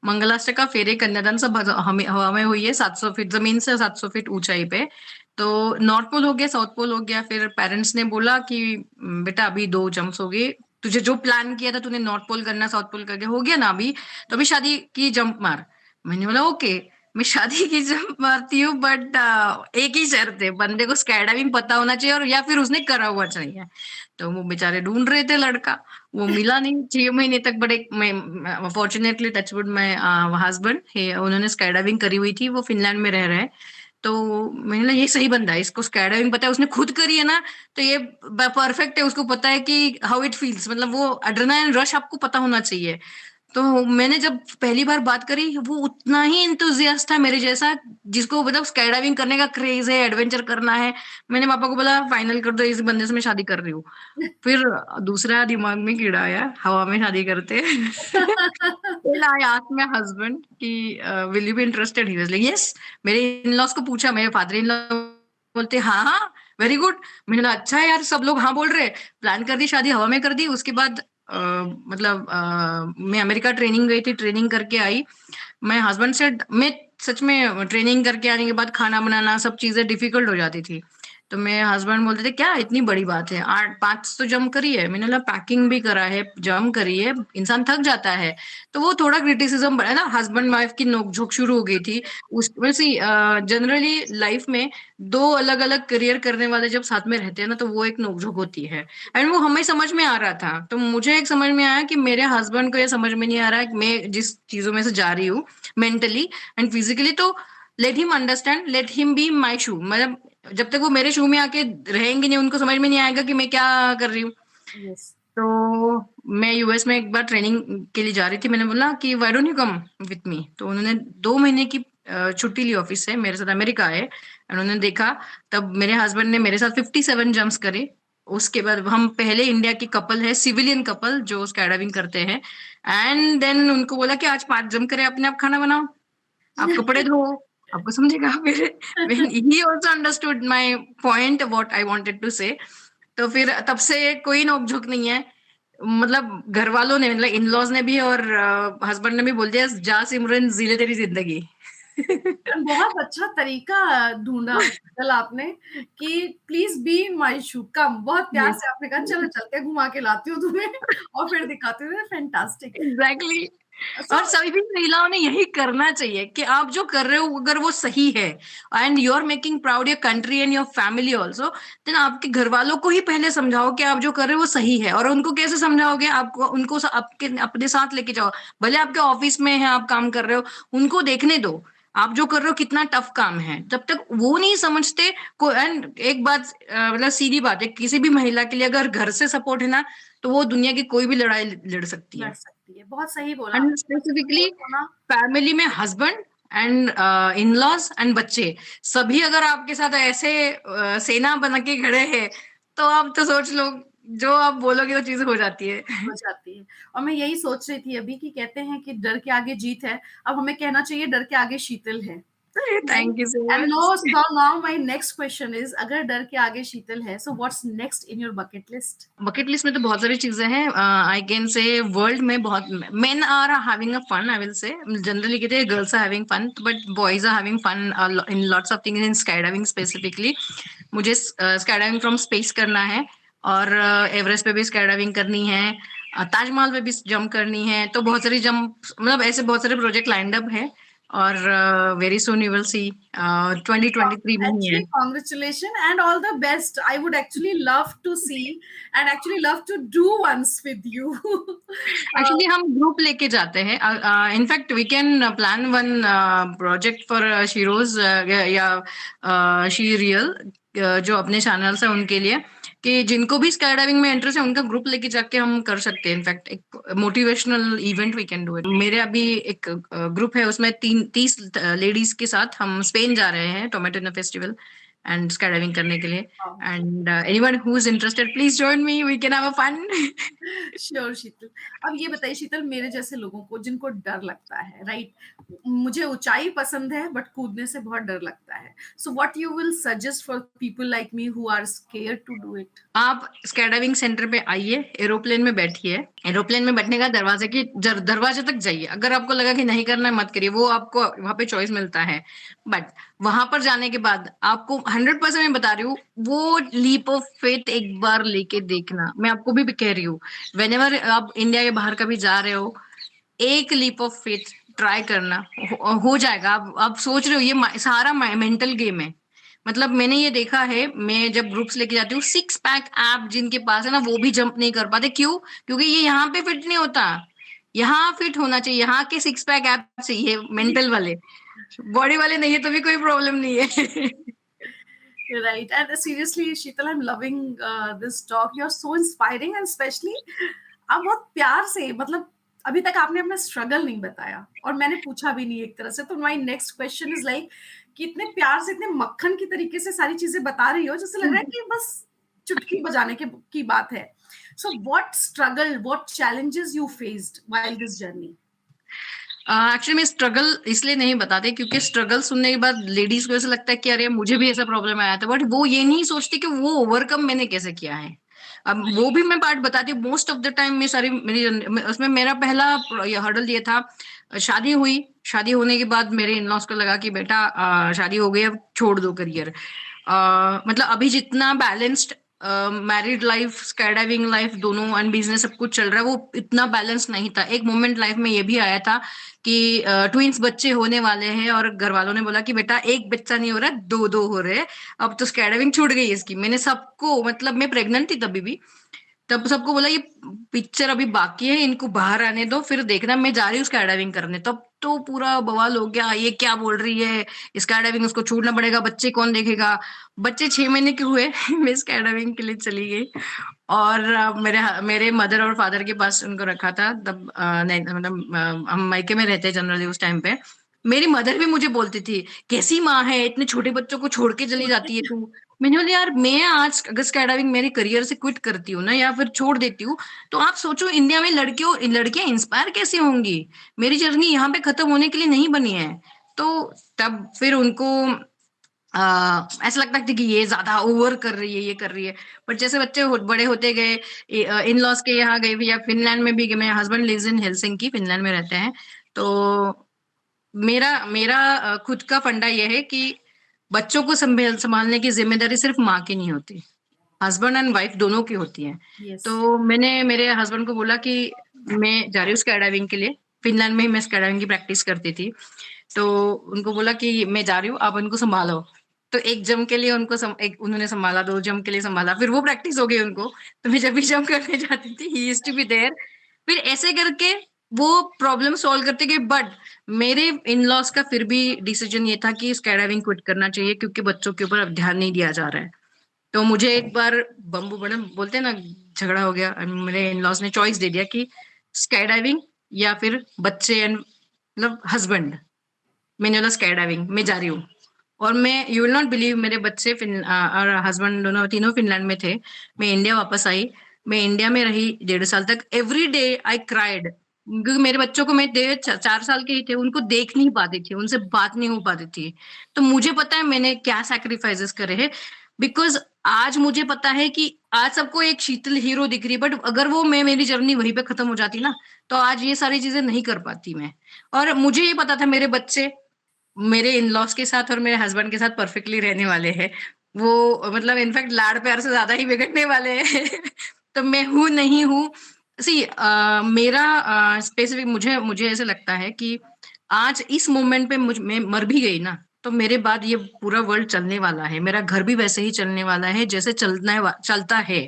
मंगलाष्टका फेरे कन्यादान सब हवा में हुई है, 700 फीट जमीन से 700 फीट ऊंचाई पे। तो नॉर्थ पोल हो गया, साउथ पोल हो गया। फिर पेरेंट्स ने बोला कि बेटा अभी 2 जंप्स हो गए, तुझे जो प्लान किया था तूने नॉर्थ पोल करना साउथ पोल करके हो गया ना अभी, तो अभी शादी की जंप मार। मैंने बोला ओके, मैं शादी की जंप मारती हूँ, बट एक ही शर्त है, बंदे को स्काई डाइविंग पता होना चाहिए और या फिर उसने करा हुआ चाहिए। तो वो बेचारे ढूंढ रहे थे लड़का, वो मिला नहीं 6 महीने तक। बट मैं फॉर्चुनेटली टचवुड माय हस्बैंड है, उन्होंने स्काई डाइविंग करी हुई थी, वो फिनलैंड में रह रहे हैं। तो मैंने बोला ये सही बंदा है, इसको स्काई डाइविंग पता है, उसने खुद करी है ना, तो ये परफेक्ट है। उसको पता है कि हाउ इट फील्स, मतलब वो एड्रेनालिन रश आपको पता होना चाहिए। तो मैंने जब पहली बार बात करी, वो उतना ही इंथुजियास्ट था मेरे जैसा, जिसको मतलब स्काई डाइविंग करने का क्रेज है, एडवेंचर करना है। मैंने पापा को बोला फाइनल कर दो, इस बंदे से मैं शादी कर रही हूँ। फिर दूसरा दिमाग में कीड़ा आया, हवा में शादी करते फिर आई आस्क्ड माय हस्बैंड कि will you be interested, he was like yes. मेरे इन लॉज को पूछा, मेरे फादर इन लॉ बोलते हाँ हाँ वेरी गुड। मैंने बोला अच्छा है यार, सब लोग हाँ बोल रहे। प्लान कर दी, शादी हवा में कर दी। उसके बाद मतलब मैं अमेरिका ट्रेनिंग गई थी, ट्रेनिंग करके आई। मैं हस्बैंड से, मैं सच में ट्रेनिंग करके आने के बाद खाना बनाना सब चीजें डिफिकल्ट हो जाती थी। तो मेरे हस्बैंड बोलते थे क्या इतनी बड़ी बात है, 8-5 तो जंप करी है। मैंने बोला पैकिंग भी करा है, जंप करी है, इंसान थक जाता है। तो वो थोड़ा क्रिटिसिज्म बढ़ा ना, हस्बैंड वाइफ की नोकझोंक शुरू हो गई थी। उस वैसे जनरली लाइफ में दो अलग अलग करियर करने वाले जब साथ में रहते हैं ना, तो वो एक नोकझोंक होती है। एंड वो हमें समझ में आ रहा था। तो मुझे एक समझ में आया कि मेरे हस्बैंड को ये समझ में नहीं आ रहा है कि मैं जिस चीजों में से जा रही हूँ मेंटली एंड फिजिकली, तो let him understand, let him be my shoe. मतलब जब तक वो मेरे शू में आके रहेंगे नहीं, उनको समझ में नहीं आएगा कि मैं क्या कर रही हूँ। यस। तो मैं यूएस में एक बार ट्रेनिंग के लिए जा रही थी। मैंने बोला कि why don't you come with me. तो उन्होंने 2 महीने की छुट्टी ली ऑफिस से, मेरे साथ अमेरिका आए। उन्होंने देखा, तब मेरे हस्बैंड ने मेरे साथ 57 जंप्स करे। उसके बाद हम पहले इंडिया की कपल है, सिविलियन कपल जो स्काई डाइविंग करते हैं। एंड देन उनको बोला कि आज 5 जंप करे, अपने आप खाना बनाओ, आप कपड़े धो, आपको समझेगा। फिर he also understood my point what I wanted to say. तो फिर तब से कोई नोक-झोंक नहीं है। मतलब घर वालों ने, मतलब इन लॉज ने भी और हस्बैंड ने भी बोल दिया जा सिमरन जी ले तेरी जिंदगी। बहुत अच्छा तरीका ढूंढा कल आपने कि प्लीज बी माय शू कम, बहुत प्यार यस, से आपने कहा चलो चलते हैं, घुमा के लाती हूँ तुम्हें और फिर दिखाती हूँ। फैंटास्टिक। एग्जैक्टली। सो और सभी भी महिलाओं ने यही करना चाहिए कि आप जो कर रहे हो अगर वो सही है and you are making proud your country and your family also, then आपके घर वालों को ही पहले समझाओ कि आप जो कर रहे हो वो सही है। और उनको कैसे समझाओगे, आपको उनको आपके अपने साथ लेके जाओ। भले आपके ऑफिस में है, आप काम कर रहे हो, उनको देखने दो आप जो कर रहे हो कितना टफ काम है। जब तक वो नहीं समझते को, एंड एक बात मतलब सीधी बात है, किसी भी महिला के लिए अगर घर से सपोर्ट है ना, तो वो दुनिया की कोई भी लड़ाई लड़ सकती लड़ है। सकती है, बहुत सही बोला। एंड सपोर्ट स्पेसिफिकली होना। फैमिली में husband and in laws and बच्चे, सभी अगर आपके साथ ऐसे सेना बन के खड़े हैं, तो आप तो सोच लो, जो आप बोलोगे वो चीज हो जाती है। हो जाती है। और मैं यही सोच रही थी अभी कि कहते हैं कि डर के आगे जीत है, अब हमें कहना चाहिए डर के आगे शीतल है। Thank you so and much. Now my next question is, अगर डर के आगे शीतल है, so what's next in your bucket list? Bucket list में तो बहुत सारी चीजें हैं। आई कैन से वर्ल्ड में बहुत men are having a fun, I will say. Generally कहते हैं girls are having fun, but boys are having fun in lots of things, in sky diving specifically. मुझे स्काई डाइविंग फ्रॉम स्पेस करना है, और Everest पे भी sky diving करनी है, ताजमहल पे भी जंप करनी है। तो बहुत सारी जंप, मतलब ऐसे बहुत सारे प्रोजेक्ट लाइंड अप है। और very soon you will see, 2023 में ही है। Actually, congratulations and all the best. I would actually love to see and actually love to do once with you. Actually हम ग्रुप लेके जाते हैं। In fact we can plan one project for Sheroes या she real, जो अपने channels है उनके लिए, कि जिनको भी स्काई डाइविंग में इंटरेस्ट है उनका ग्रुप लेके जाके हम कर सकते हैं। इनफैक्ट एक motivational event we can do it. मेरे अभी एक ग्रुप है, उसमें 30 लेडीज के साथ हम स्पेन जा रहे हैं tomato festival. And sky diving करने के लिए। Wow. And anyone who is interested please join me, we can have a fun. Sure Sheetal. अब ये बताइए शीतल, मेरे जैसे लोगों को जिनको डर लगता है, राइट, मुझे ऊंचाई पसंद है बट कूदने से बहुत डर लगता है, so what you will suggest for people like me who are scared to do it? आप स्काई डाइविंग सेंटर पे आइए, एरोप्लेन में बैठिए, एरोप्लेन में बैठने का दरवाजे तक जाइए। अगर आपको लगा कि नहीं करना है मत करिए, वो आपको वहां पे चॉइस मिलता है। बट वहां पर जाने के बाद आपको 100% मैं बता रही हूँ, वो लीप ऑफ फेथ एक बार लेके देखना। मैं आपको भी कह रही हूँ, वेनेवर आप इंडिया के बाहर कभी जा रहे हो, एक लीप ऑफ फेथ ट्राई करना, हो जाएगा। आप सोच रहे हो ये सारा मेंटल गेम है। मतलब मैंने ये देखा है, मैं जब ग्रुप्स लेके जाती हूँ, 6 पैक ऐप जिनके पास है ना, वो भी जंप नहीं कर पाते। क्यों? क्योंकि ये यहाँ पे फिट नहीं होता। यहाँ फिट होना चाहिए, यहाँ के 6 पैक ऐप चाहिए मेंटल वाले, बॉडी वाले नहीं है तो भी कोई प्रॉब्लम नहीं है। Right, and seriously, Sheetal, I'm loving this talk. You're so inspiring, and especially आप बहुत प्यार से, मतलब अभी तक आपने अपना स्ट्रगल नहीं बताया और मैंने पूछा भी नहीं एक तरह से, तो my next question is like कि इतने प्यार से, इतने मक्खन की तरीके से सारी चीजें बता रही हो, जैसे लग रहा है कि बस चुटकी बजाने की बात है। So what struggle, what challenges you faced while this journey? Actually मैं स्ट्रगल इसलिए नहीं बताते क्योंकि स्ट्रगल सुनने के बाद लेडीज को ऐसा लगता है कि अरे मुझे भी ऐसा प्रॉब्लम आया था, बट वो ये नहीं सोचती कि वो ओवरकम मैंने कैसे किया है। अब वो भी मैं पार्ट बताती हूँ। मोस्ट ऑफ द टाइम में सारी मेरी उसमें मेरा पहला हर्डल ये था, शादी हुई, शादी होने के बाद मेरे इन लॉज को लगा कि बेटा शादी हो गई, अब छोड़ दो करियर। मतलब अभी जितना balanced married life, sky diving life दोनों एंड बिजनेस सब कुछ चल रहा है, वो इतना बैलेंस नहीं था। एक मोमेंट लाइफ में ये भी आया था कि ट्विंस बच्चे होने वाले हैं और घर वालों ने बोला कि बेटा एक बच्चा नहीं हो रहा, दो दो हो रहे हैं, अब तो स्काई डाइविंग छूट गई इसकी। मैंने सबको, मतलब मैं प्रेग्नेंट थी तभी भी, तब सबको बोला ये पिक्चर अभी बाकी है, इनको बाहर आने दो फिर देखना, मैं जा रही हूँ स्काई डाइविंग करने। तब तो पूरा बवाल हो गया, ये क्या बोल रही है, स्काई डाइविंग उसको छोड़ना पड़ेगा, बच्चे कौन देखेगा। बच्चे 6 महीने के हुए मैं स्काई डाइविंग के लिए चली गई। और मेरे मेरे मदर और फादर के पास उनको रखा था तब। नहीं मतलब हम मायके में रहते जनरली उस टाइम पे। मेरी मदर भी मुझे बोलती थी, कैसी माँ है, इतने छोटे बच्चों को छोड़ के चली जाती है तू। मैंने बोला यार, मैं आज अगर स्काई डाइविंग मेरे करियर से क्विट करती हूँ ना, या फिर छोड़ देती हूँ, तो आप सोचो इंडिया में लड़कियां इंस्पायर कैसे होंगी। मेरी जर्नी यहाँ पे खत्म होने के लिए नहीं बनी है। तो तब फिर उनको ऐसा लगता था कि ये ज्यादा ओवर कर रही है, ये कर रही है। बट जैसे बच्चे बड़े होते गए, इन लॉज के यहाँ गए, या फिनलैंड में भी गए। मेरे husband lives in Helsinki, Finland में रहते हैं। तो मेरा मेरा खुद का फंडा ये है कि बच्चों को संभालने की जिम्मेदारी सिर्फ माँ की नहीं होती, हस्बैंड एंड वाइफ दोनों की होती है। Yes. तो मैंने मेरे हस्बैंड को बोला कि मैं जा रही हूँ स्काई डाइविंग के लिए। फिनलैंड में ही मैं स्काई डाइविंग की प्रैक्टिस करती थी। तो उनको बोला कि मैं जा रही हूँ, आप उनको संभालो। तो एक जंप के लिए उन्होंने संभाला, 2 जंप के लिए संभाला, फिर वो प्रैक्टिस हो गई उनको। तो मैं जब भी जंप करने जाती थी, he used to be there. फिर ऐसे करके वो प्रॉब्लम सॉल्व करते गए। बट मेरे इन लॉज का फिर भी डिसीजन ये था कि स्काई डाइविंग क्विट करना चाहिए क्योंकि बच्चों के ऊपर अब ध्यान नहीं दिया जा रहा है। तो मुझे एक बार बम्बू बड़ा बोलते हैं ना, झगड़ा हो गया। मेरे इन लॉज ने चॉइस दे दिया कि स्काई डाइविंग या फिर बच्चे एंड मतलब हस्बैंड। मैंने बोला स्काई डाइविंग, मैं जा रही हूँ। और मैं, यू विल नॉट बिलीव, मेरे बच्चे और हस्बैंड दोनों तीनों फिनलैंड में थे। मैं इंडिया वापस आई, मैं इंडिया में रही 1.5 साल तक। एवरी डे आई क्राइड क्योंकि मेरे बच्चों को, मैं 4 साल के ही थे, उनको देख नहीं पाती थी, उनसे बात नहीं हो पाती थी। तो मुझे पता है मैंने क्या सैक्रिफाइसेस करे हैं। बिकॉज आज मुझे पता है कि आज सबको एक शीतल हीरो दिख रही है, बट अगर वो मेरी जर्नी वहीं पे खत्म हो जाती ना, तो आज ये सारी चीजें नहीं कर पाती मैं। और मुझे ये पता था मेरे बच्चे मेरे इन लॉज के साथ और मेरे हस्बैंड के साथ परफेक्टली रहने वाले हैं। वो मतलब इनफैक्ट लाड़ प्यार से ज्यादा ही बिगड़ने वाले हैं। तो मैं हूँ नहीं हूँ। सी मेरा स्पेसिफिक, मुझे मुझे ऐसे लगता है कि आज इस मोमेंट पे मैं मर भी गई ना, तो मेरे बाद ये पूरा वर्ल्ड चलने वाला है, मेरा घर भी वैसे ही चलने वाला है जैसे चलता है।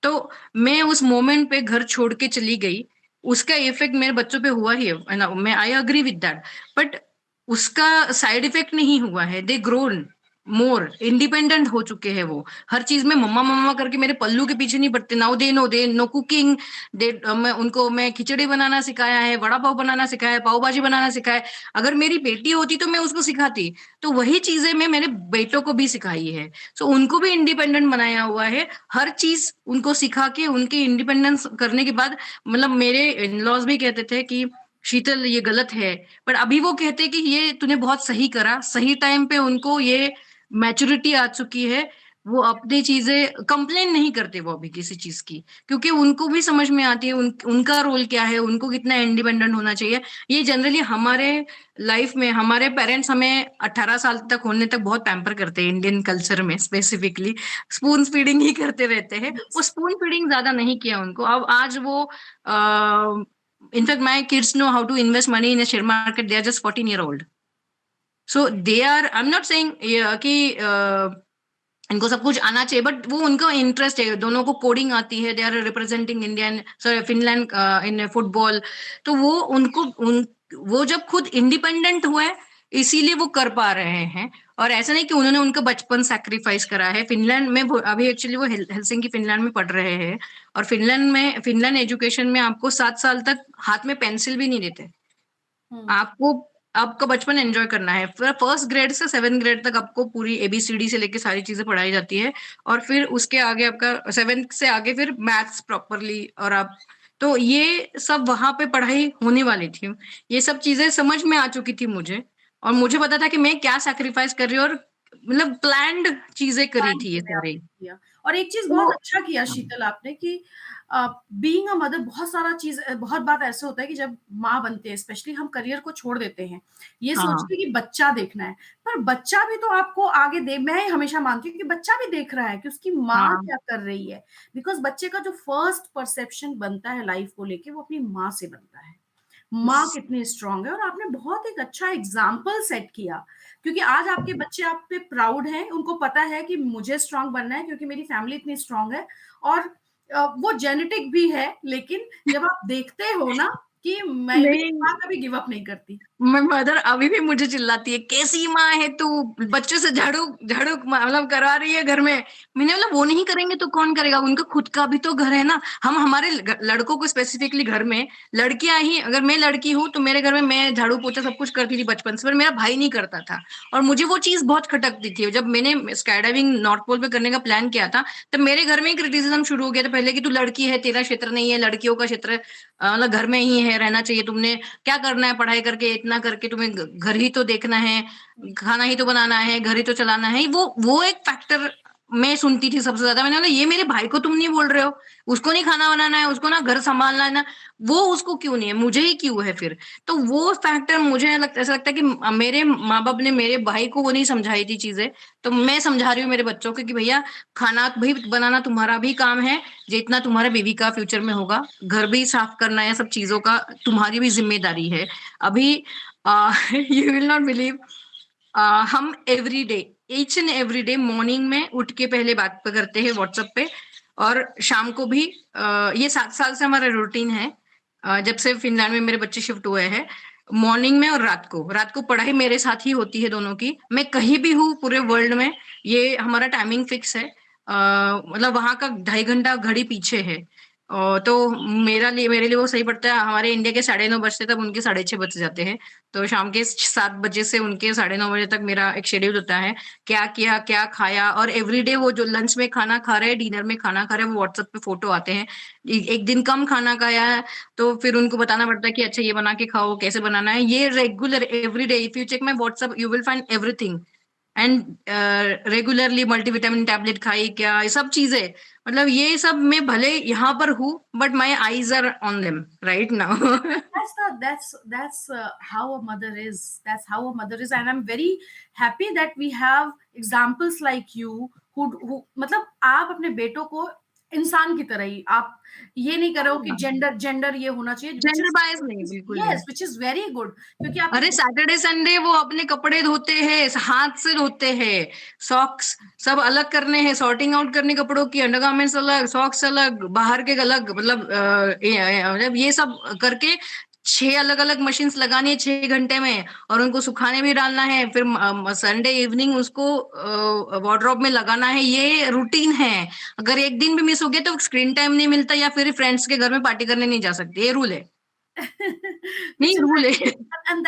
तो मैं उस मोमेंट पे घर छोड़ के चली गई, उसका इफेक्ट मेरे बच्चों पे हुआ ही है ना, मैं I agree with that. But उसका साइड इफेक्ट नहीं हुआ है, दे ग्रोन। मोर इंडिपेंडेंट हो चुके हैं। वो हर चीज में मम्मा मम्मा करके मेरे पल्लू के पीछे नहीं पड़ते। Now they know, they know cooking, they मैं खिचड़ी बनाना सिखाया है, वड़ा पाव बनाना सिखाया है, पाव भाजी बनाना सिखाया है। अगर मेरी बेटी होती तो मैं उसको सिखाती, तो वही चीजें मैं मेरे बेटों को भी सिखाई है। सो उनको भी इंडिपेंडेंट बनाया हुआ है। हर चीज उनको सिखा के उनके इंडिपेंडेंस करने के बाद, मतलब मेरे इन लॉज भी कहते थे कि शीतल ये गलत है, पर अभी वो कहते कि ये तूने बहुत सही करा। सही टाइम पे उनको ये मैच्योरिटी आ चुकी है। वो अपनी चीजें कंप्लेन नहीं करते वो अभी किसी चीज की, क्योंकि उनको भी समझ में आती है उनका रोल क्या है, उनको कितना इंडिपेंडेंट होना चाहिए। ये जनरली हमारे लाइफ में हमारे पेरेंट्स हमें 18 साल तक होने तक बहुत पैम्पर करते हैं, इंडियन कल्चर में स्पेसिफिकली स्पून फीडिंग ही करते रहते हैं। वो स्पून फीडिंग ज्यादा नहीं किया उनको। अब आज वो in fact my kids know how to invest money in share market, they are just 14 year old। So they are, I am not saying कि इनको सब कुछ आना चाहिए, बट वो उनका इंटरेस्ट है। दोनों को कोडिंग आती है, they are representing Indian sorry Finland in football. तो वो उनको वो जब खुद इंडिपेंडेंट हुए, इसीलिए वो कर पा रहे हैं। और ऐसा नहीं कि उन्होंने उनका बचपन सैक्रिफाइस करा है। फिनलैंड में अभी एक्चुअली वो हेलसिंकी फिनलैंड में पढ़ रहे हैं। और फिनलैंड एजुकेशन में आपको 7 साल तक हाथ में पेंसिल भी नहीं देते। आपको आपका बचपन एंजॉय करना है। फर्स्ट ग्रेड से 7th ग्रेड तक आपको पूरी एबीसीडी से लेके सारी चीजें पढ़ाई जाती है। और फिर उसके आगे आपका 7th से आगे फिर मैथ्स प्रॉपरली। और आप तो ये सब वहां पे पढ़ाई होने वाली थी। ये सब चीजें समझ में आ चुकी थी मुझे, और मुझे पता था कि मैं क्या सैक्रिफाइस कर रही हूँ। और मतलब प्लान्ड चीजें करी थी ये सारी। किया। और एक चीज बहुत तो अच्छा किया शीतल आपने कि बीइंग अ मदर बहुत सारा चीज बहुत बात ऐसे होता है कि जब माँ बनते हैं स्पेशली हम करियर को छोड़ देते हैं ये सोच हाँ के कि बच्चा देखना है, पर बच्चा भी तो आपको आगे दे। मैं हमेशा मानती हूँ कि बच्चा भी देख रहा है कि उसकी माँ हाँ क्या कर रही है, बिकॉज बच्चे का जो फर्स्ट परसेप्शन बनता है लाइफ को लेके वो अपनी माँ से बनता है। माँ कितनी स्ट्रांग है। और आपने बहुत एक अच्छा एग्जाम्पल सेट किया, क्योंकि आज आपके बच्चे आप पे प्राउड हैं, उनको पता है कि मुझे स्ट्रांग बनना है क्योंकि मेरी फैमिली इतनी स्ट्रांग है। और वो जेनेटिक भी है, लेकिन जब आप देखते हो ना कि मैं भी नहीं, माँ कभी गिव अप नहीं करती। मैं मदर अभी भी मुझे चिल्लाती है, कैसी माँ है तू, बच्चों से झाड़ू झाड़ू मतलब करवा रही है घर में। मैंने बोला वो नहीं करेंगे तो कौन करेगा, उनका खुद का भी तो घर है ना। हम हमारे लड़कों को स्पेसिफिकली घर में, लड़कियां ही, अगर मैं लड़की हूँ तो मेरे घर में मैं झाड़ू पोछा सब कुछ करती थी बचपन से, पर मेरा भाई नहीं करता था। और मुझे वो चीज बहुत खटकती थी। जब मैंने स्काई डाइविंग नॉर्थ पोल पे करने का प्लान किया था, तब मेरे घर में ही क्रिटिसिज्म शुरू हो गया था पहले कि तू लड़की है, तेरा क्षेत्र नहीं है, लड़कियों का क्षेत्र मतलब घर में ही है, रहना चाहिए। तुमने क्या करना है पढ़ाई करके, इतना करके तुम्हें घर ही तो देखना है, खाना ही तो बनाना है, घर ही तो चलाना है। वो एक फैक्टर मैं सुनती थी सबसे ज्यादा। मैंने बोला ये मेरे भाई को तुम नहीं बोल रहे हो, उसको नहीं खाना बनाना है, उसको ना घर संभालना है ना, वो उसको क्यों नहीं है, मुझे ही क्यों है फिर। तो वो फैक्टर मुझे लगता ऐसा लगता है कि मेरे माँ बाप ने मेरे भाई को वो नहीं समझाई थी चीजें, तो मैं समझा रही हूँ मेरे बच्चों को कि भैया खाना भी बनाना तुम्हारा भी काम है, जितना तुम्हारे बीवी का फ्यूचर में होगा। घर भी साफ करना है, सब चीजों का तुम्हारी भी जिम्मेदारी है। अभी यू विल नॉट बिलीव, हम every day, each and every day morning में उठ के पहले बात करते हैं व्हाट्सएप पे, और शाम को भी। ये 7 साल से हमारा रूटीन है, जब से फिनलैंड में मेरे बच्चे शिफ्ट हुए हैं। मॉर्निंग में और रात को पढ़ाई मेरे साथ ही होती है दोनों की। मैं कहीं भी हूँ पूरे वर्ल्ड में, ये हमारा टाइमिंग फिक्स है। मतलब वहां का 2.5 घंटा घड़ी पीछे है। तो मेरे लिए वो सही पड़ता है। हमारे इंडिया के 9:30 बजते तब उनके 6:30 बज जाते हैं। तो शाम के 7 बजे से उनके 9:30 बजे तक मेरा एक शेड्यूल होता है, क्या किया क्या खाया। और एवरीडे वो जो लंच में खाना खा रहे हैं, डिनर में खाना खा रहे हैं, वो व्हाट्सएप पे फोटो आते हैं। एक दिन कम खाना खाया है तो फिर उनको बताना पड़ता है कि अच्छा ये बना के खाओ, कैसे बनाना है। ये regular everyday, if you check my WhatsApp you will find everything. And regularly multivitamin tablet खाई क्या, ये सब चीजें। मतलब ये सब मैं भले यहाँ पर हूँ, but my eyes are on them right now. That's how a mother is. That's how a mother is, and I'm very happy that we have examples like you who मतलब आप अपने बेटों को इंसान की तरह ही आप ये नहीं करो कि जेंडर जेंडर ये होना चाहिए, which जेंडर is बायस नहीं, बिल्कुल नहीं। yes, which is very good, क्योंकि आपने अरे सैटरडे संडे वो अपने कपड़े धोते हैं, हाथ से धोते हैं, सॉक्स सब अलग करने हैं, सॉर्टिंग आउट करने कपड़ों की, अंडरगारमेंट्स अलग, सॉक्स अलग, बाहर के अलग, मतलब मतलब ये सब करके 6 अलग-अलग मशीन्स लगानी है 6 घंटे में और उनको सुखाने भी डालना है, फिर संडे इवनिंग उसको वार्डरोब में लगाना है, ये रूटीन है। अगर एक दिन भी मिस हो गया तो स्क्रीन टाइम नहीं मिलता या फिर फ्रेंड्स के घर में पार्टी करने नहीं जा सकते, ये रूल है। Which नहीं, is रूल है। and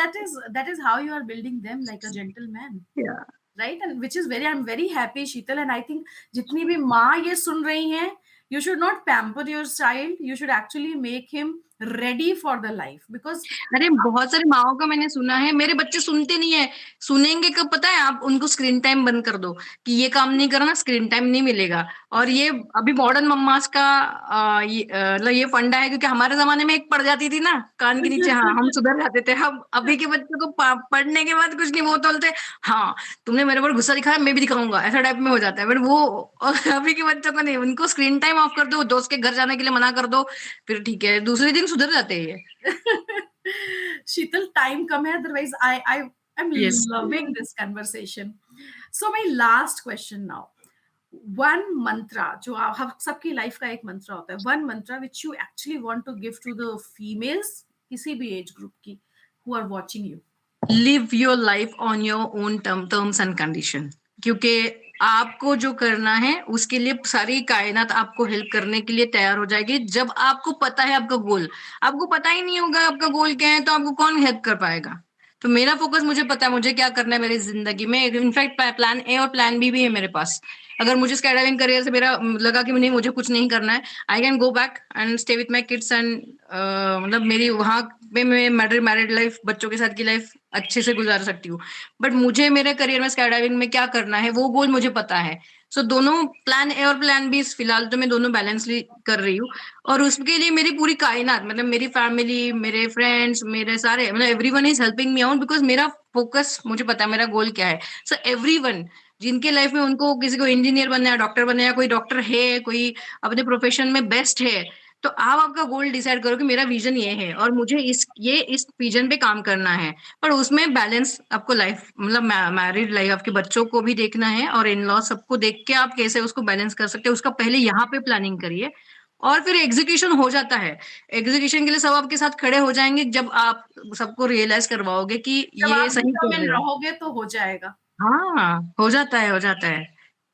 that is how you are building them like a gentleman. या right and which is very I am very happy Sheetal and I think जितनी भी माँ ये सुन रही हैं you should not pamper your child you should actually make him ready for the life because अरे बहुत सारी माओ का मैंने सुना है, मेरे बच्चे सुनते नहीं है। सुनेंगे कब पता है? आप उनको स्क्रीन टाइम बंद कर दो कि ये काम नहीं करना, स्क्रीन टाइम नहीं मिलेगा। और ये अभी मॉडर्न मम्मास का मतलब ये फंडा है, क्योंकि हमारे जमाने में एक पड़ जाती थी ना कान के नीचे, हाँ हम सुधर जाते थे। हम अभी के बच्चों को पढ़ने के बाद कुछ नहीं, वो तो बोलते हाँ तुमने मेरे पर गुस्सा दिखाया मैं भी दिखाऊंगा, ऐसा टाइप में हो जाता है। बट वो अभी के बच्चों को नहीं, उनको स्क्रीन टाइम ऑफ कर दो, दोस्त के घर जाने के लिए मना कर दो, फिर ठीक है, दूसरे दिन सुधर जाते हैं। Sheetal, time come here. Otherwise, I'm Yes. loving this conversation. So my last question now. One mantra, जो आप सबकी लाइफ का एक मंत्रा होता है. One mantra which you actually want to give to the females, किसी भी एज ग्रुप की, who are watching you. Live your life on your own terms and condition, क्योंकि आपको जो करना है उसके लिए सारी कायनात आपको हेल्प करने के लिए तैयार हो जाएगी। जब आपको पता है आपका गोल, आपको पता ही नहीं होगा आपका गोल क्या है तो आपको कौन हेल्प कर पाएगा। तो मेरा फोकस, मुझे पता है मुझे क्या करना है मेरी जिंदगी में। इनफैक्ट प्लान ए और प्लान बी भी है मेरे पास। अगर मुझे स्काईडाइविंग करियर से मेरा लगा कि नहीं मुझे कुछ नहीं करना है, I can go back and stay with my kids and मतलब मेरी वहां पे मैं मैरिड लाइफ, बच्चों के साथ की लाइफ अच्छे से गुजार सकती हूँ। बट मुझे मेरे करियर में स्काईडाइविंग में क्या करना है वो गोल मुझे पता है। सो दोनों प्लान ए और प्लान बी फिलहाल तो मैं दोनों बैलेंसली कर रही हूँ। और उसके लिए मेरी पूरी कायनात, मतलब मेरी फैमिली, मेरे फ्रेंड्स, मेरे सारे, मतलब everyone is helping me out, because मेरा फोकस, मुझे पता है मेरा गोल क्या है। सो एवरीवन जिनके लाइफ में उनको किसी को इंजीनियर बनना है, डॉक्टर बनना है, कोई डॉक्टर है, कोई अपने प्रोफेशन में बेस्ट है, तो आप आपका गोल डिसाइड करो कि मेरा विजन ये है और मुझे इस विजन पे काम करना है। पर उसमें बैलेंस आपको लाइफ, मतलब मैरिड लाइफ, आपके बच्चों को भी देखना है और इन लॉ सबको देख के आप कैसे उसको बैलेंस कर सकते हैं, उसका पहले यहाँ पे प्लानिंग करिए और फिर एग्जीक्यूशन हो जाता है। एग्जीक्यूशन के लिए सब आपके साथ खड़े हो जाएंगे जब आप सबको रियलाइज करवाओगे कि जब ये आप सही कर डिटर्मिन रहे हो। रहोगे तो हो जाएगा. हाँ, हो जाता है, हो जाता है।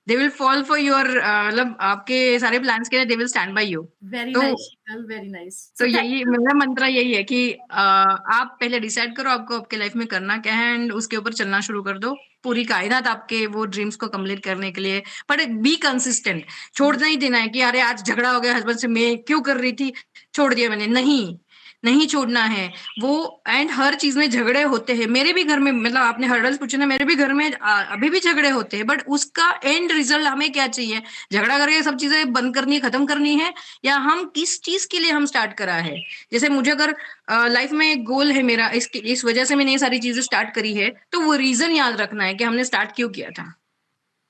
They will fall for your मतलब आपके सारे प्लान्स के लिए they will stand by you. Very तो nice, Sheetal, very nice. तो So thank यही you. मेरा मंत्र यही है कि आप पहले डिसाइड करो आपको आपके लाइफ में करना क्या है एंड उसके ऊपर चलना शुरू कर दो। पूरी कायनात आपके वो ड्रीम्स को कंप्लीट करने के लिए, बट बी कंसिस्टेंट। छोड़ नहीं देना है कि अरे आज झगड़ा हो गया हस्बैंड से, मैं क्यों कर रही थी, छोड़ दिया मैंने, नहीं, नहीं छोड़ना है वो। एंड हर चीज में झगड़े होते हैं, मेरे भी घर में, मतलब आपने हर्डल्स पूछे ना, मेरे भी घर में अभी भी झगड़े होते हैं, बट उसका एंड रिजल्ट हमें क्या चाहिए? झगड़ा करके सब चीजें बंद करनी है, खत्म करनी है, या हम किस चीज के लिए हम स्टार्ट करा है। जैसे मुझे अगर लाइफ में एक गोल है मेरा, इस वजह से मैंने ये सारी चीजें स्टार्ट करी है, तो वो रीजन याद रखना है कि हमने स्टार्ट क्यों किया था।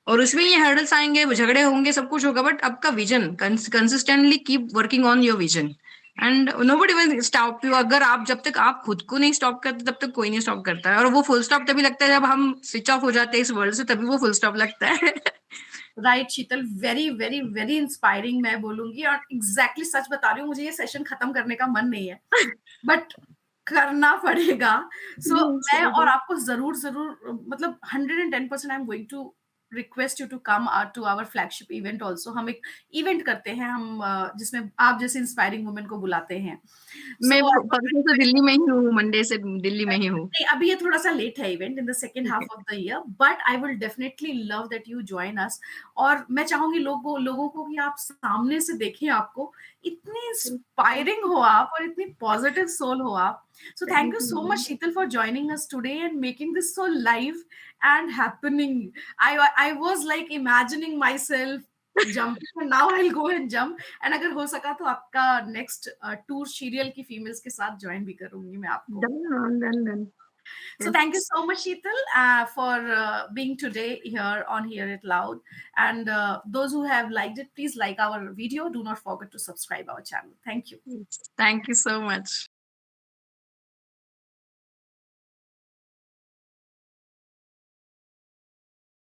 और उसमें ये हर्डल्स आएंगे, झगड़े होंगे, सब कुछ होगा, बट आपका vision, consistently keep working on your vision and nobody will stop you. अगर आप, जब तक आप खुद को नहीं स्टॉप करते तब तक कोई नहीं स्टॉप करता है। और वो फुल स्टॉप तभी लगता है जब हम स्विच ऑफ हो जाते हैं इस वर्ल्ड से, तभी वो फुल स्टॉप लगता है। राइट शीतल, वेरी वेरी वेरी इंस्पायरिंग मैं बोलूंगी. और एग्जैक्टली सच बता रही हूँ, मुझे ये सेशन खत्म करने का मन नहीं है बट करना पड़ेगा. सो मैं और आपको जरूर जरूर मतलब 110% I am going to request you to come to our flagship event also. हम एक इवेंट करते हैं हम जिसमें आप जैसे इंस्पायरिंग वुमेन को बुलाते हैं. मैं सो परसों से दिल्ली में ही हूँ, मंडे से दिल्ली में ही हूँ। नहीं, अभी ये थोड़ा सा लेट है इवेंट इन द सेकेंड ठीक हाफ है। Of the year, but I will definitely love that you join us. और मैं चाहूंगी लोगों को कि आप सामने से देखें आपको, इतनी इंस्पायरिंग हो आप और इतनी पॉजिटिव सोल हो आप. So thank you so much, Sheetal, for joining us today and making this so live and happening. I was like imagining myself jumping and now I'll go and jump. And अगर हो सका तो आपका next tour serial की females के साथ join भी करूंगी मैं आपको. Done. So Yes. thank you so much, Sheetal, for being today here on Hear It Loud. And those who have liked it, please like our video. Do not forget to subscribe our channel. Thank you. Thank you so much.